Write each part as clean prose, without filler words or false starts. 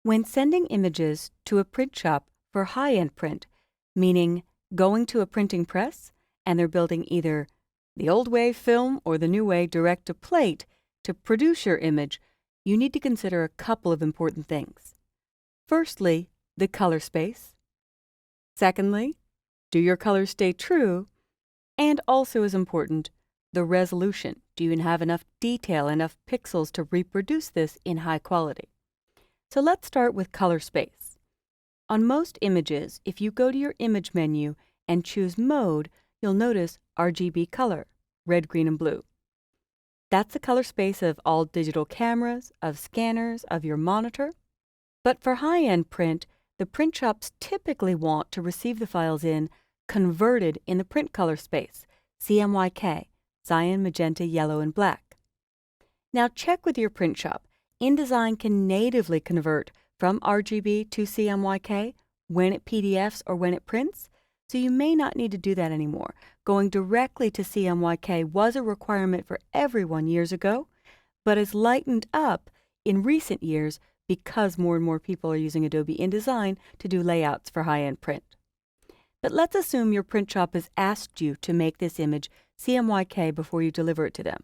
When sending images to a print shop for high-end print, meaning going to a printing press and they're building either the old way film or the new way direct to plate to produce your image, you need to consider a couple of important things. Firstly, the color space. Secondly, do your colors stay true? And also as important, the resolution. Do you have enough detail, enough pixels to reproduce this in high quality? So let's start with color space. On most images, if you go to your image menu and choose mode, you'll notice RGB color, red, green, and blue. That's the color space of all digital cameras, of scanners, of your monitor. But for high-end print, the print shops typically want to receive the files in converted in the print color space, CMYK, cyan, magenta, yellow, and black. Now check with your print shop. InDesign can natively convert from RGB to CMYK when it PDFs or when it prints, so you may not need to do that anymore. Going directly to CMYK was a requirement for everyone years ago, but has lightened up in recent years because more and more people are using Adobe InDesign to do layouts for high-end print. But let's assume your print shop has asked you to make this image CMYK before you deliver it to them.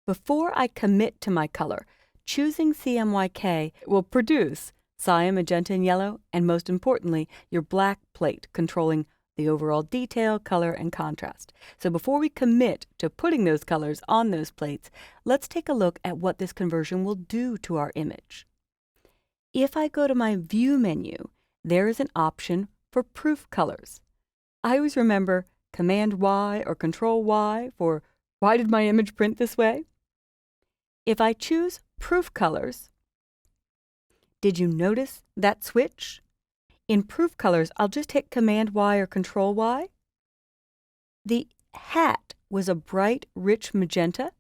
Before I commit to my color, choosing CMYK will produce cyan, magenta, and yellow, and most importantly, your black plate controlling the overall detail, color, and contrast. So before we commit to putting those colors on those plates, let's take a look at what this conversion will do to our image. If I go to my View menu, there is an option for proof colors. I always remember Command Y or Control Y for why did my image print this way? If I choose proof colors, did you notice that switch? In proof colors, I'll just hit Command Y or Control Y. The hat was a bright, rich magenta,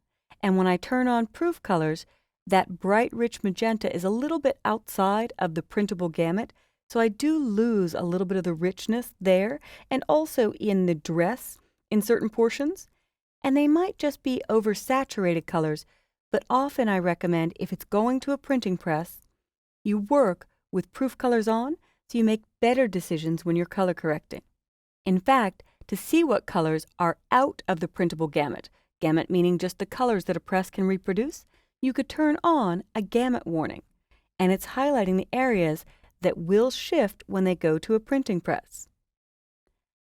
and when I turn on proof colors, that bright, rich magenta is a little bit outside of the printable gamut, so I do lose a little bit of the richness there, and also in the dress in certain portions. And they might just be oversaturated colors, but often I recommend if it's going to a printing press, you work with proof colors on so you make better decisions when you're color correcting. In fact, to see what colors are out of the printable gamut meaning just the colors that a press can reproduce, you could turn on a gamut warning, and it's highlighting the areas that will shift when they go to a printing press.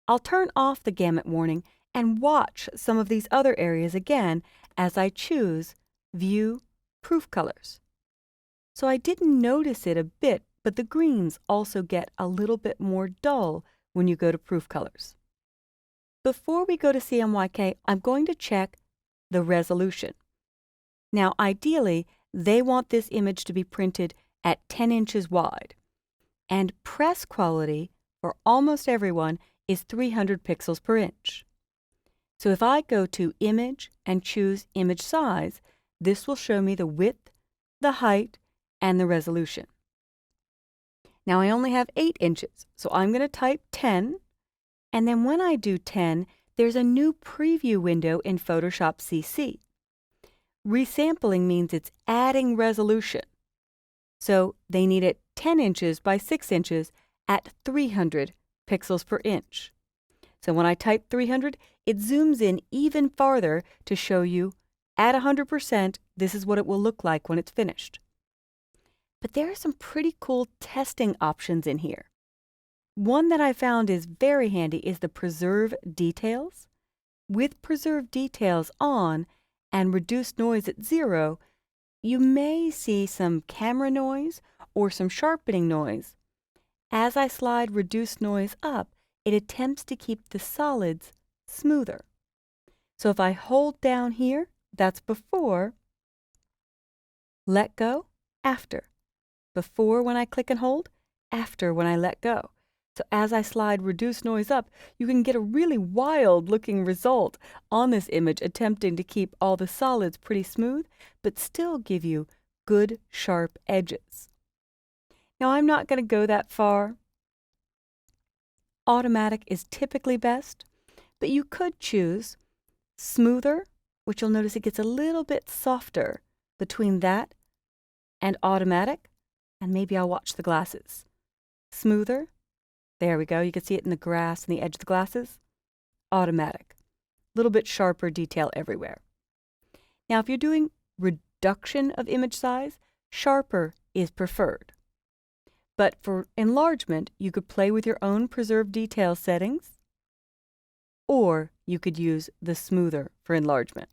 I'll turn off the gamut warning and watch some of these other areas again as I choose View Proof Colors. So I didn't notice it a bit, but the greens also get a little bit more dull when you go to Proof Colors. Before we go to CMYK, I'm going to check the resolution. Now, ideally, they want this image to be printed at 10 inches wide, and press quality for almost everyone is 300 pixels per inch. So if I go to Image and choose Image Size, this will show me the width, the height, and the resolution. Now I only have 8 inches, so I'm going to type 10, and then when I do 10, there's a new preview window in Photoshop CC. Resampling means it's adding resolution. So they need it 10 inches by 6 inches at 300 pixels per inch. So when I type 300, it zooms in even farther to show you at 100%, this is what it will look like when it's finished. But there are some pretty cool testing options in here. One that I found is very handy is the Preserve Details. With Preserve Details on and Reduce Noise at 0, you may see some camera noise or some sharpening noise. As I slide Reduce Noise up, it attempts to keep the solids smoother. So if I hold down here, that's before, let go, after. Before when I click and hold, after when I let go. So as I slide Reduce Noise up, you can get a really wild looking result on this image, attempting to keep all the solids pretty smooth, but still give you good sharp edges. Now I'm not going to go that far. Automatic is typically best, but you could choose Smoother, which you'll notice it gets a little bit softer between that and Automatic. and maybe I'll watch the glasses. Smoother. There we go. You can see it in the grass and the edge of the glasses. Automatic. A little bit sharper detail everywhere. Now, if you're doing reduction of image size, sharper is preferred. But for enlargement, you could play with your own preserved detail settings, or you could use the smoother for enlargement.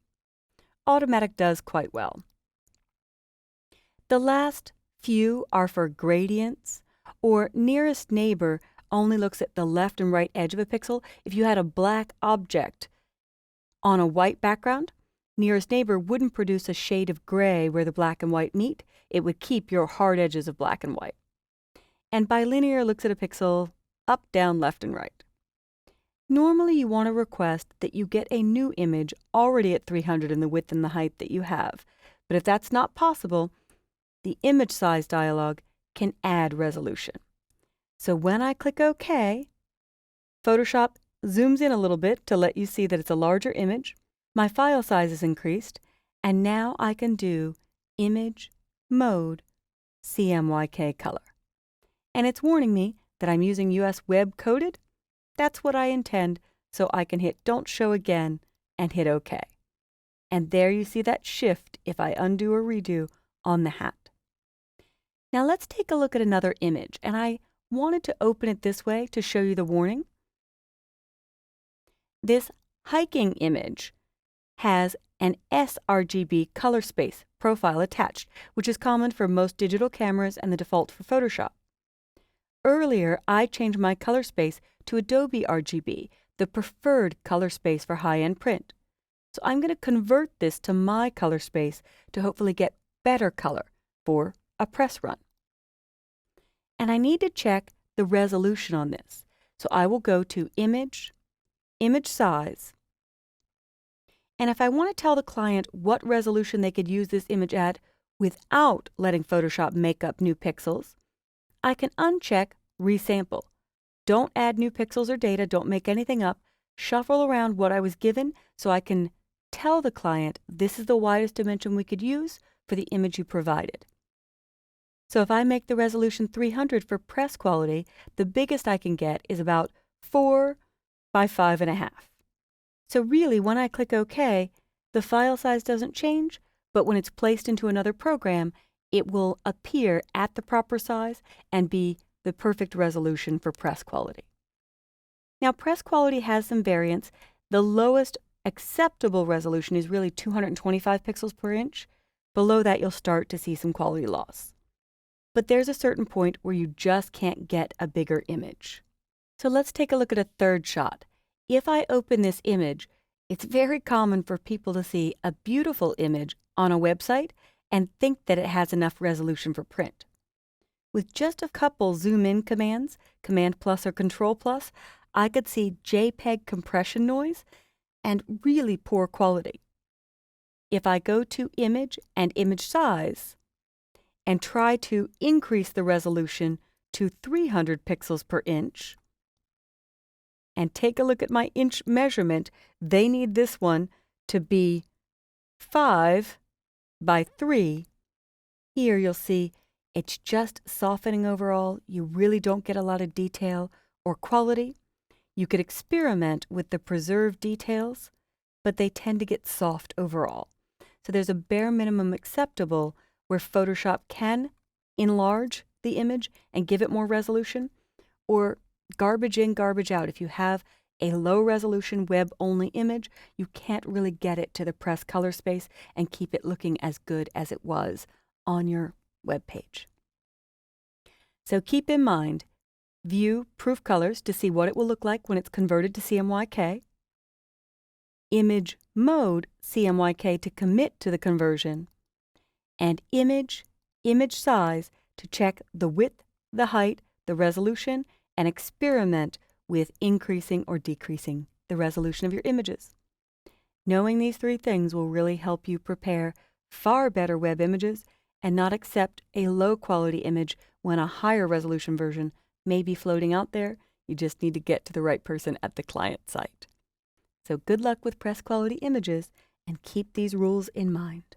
Automatic does quite well. The last few are for gradients, or nearest neighbor only looks at the left and right edge of a pixel. If you had a black object on a white background, nearest neighbor wouldn't produce a shade of gray where the black and white meet. It would keep your hard edges of black and white. And bilinear looks at a pixel up, down, left, and right. Normally you want to request that you get a new image already at 300 in the width and the height that you have. But if that's not possible, the image size dialog can add resolution. So when I click OK, Photoshop zooms in a little bit to let you see that it's a larger image. My file size is increased, and now I can do Image Mode CMYK Color. And it's warning me that I'm using US Web Coded. That's what I intend, so I can hit Don't Show Again and hit OK. And there you see that shift if I undo or redo on the hat. Now let's take a look at another image, and I wanted to open it this way to show you the warning. This hiking image has an sRGB color space profile attached, which is common for most digital cameras and the default for Photoshop. Earlier, I changed my color space to Adobe RGB, the preferred color space for high-end print. So I'm going to convert this to my color space to hopefully get better color for a press run. And I need to check the resolution on this. So I will go to Image, Image Size, and if I want to tell the client what resolution they could use this image at without letting Photoshop make up new pixels, I can uncheck Resample. Don't add new pixels or data, don't make anything up, shuffle around what I was given so I can tell the client this is the widest dimension we could use for the image you provided. So if I make the resolution 300 for press quality, the biggest I can get is about 4 by 5.5. So really, when I click OK, the file size doesn't change, but when it's placed into another program, it will appear at the proper size and be the perfect resolution for press quality. Now, press quality has some variance. The lowest acceptable resolution is really 225 pixels per inch. Below that, you'll start to see some quality loss. But there's a certain point where you just can't get a bigger image. So let's take a look at a third shot. If I open this image, it's very common for people to see a beautiful image on a website and think that it has enough resolution for print. With just a couple zoom in commands, Command plus or Control plus, I could see JPEG compression noise and really poor quality. If I go to Image and Image Size and try to increase the resolution to 300 pixels per inch, and take a look at my inch measurement, they need this one to be 5 by 3. Here you'll see it's just softening overall. You really don't get a lot of detail or quality. You could experiment with the preserved details, but they tend to get soft overall. So there's a bare minimum acceptable where Photoshop can enlarge the image and give it more resolution, or garbage in, garbage out. If you have a low resolution web only image, you can't really get it to the press color space and keep it looking as good as it was on your web page. So keep in mind, view proof colors to see what it will look like when it's converted to CMYK, image mode CMYK to commit to the conversion, and image size to check the width, the height, the resolution, and experiment with increasing or decreasing the resolution of your images. Knowing these three things will really help you prepare far better web images and not accept a low quality image when a higher resolution version may be floating out there. You just need to get to the right person at the client site. So good luck with press quality images, and keep these rules in mind.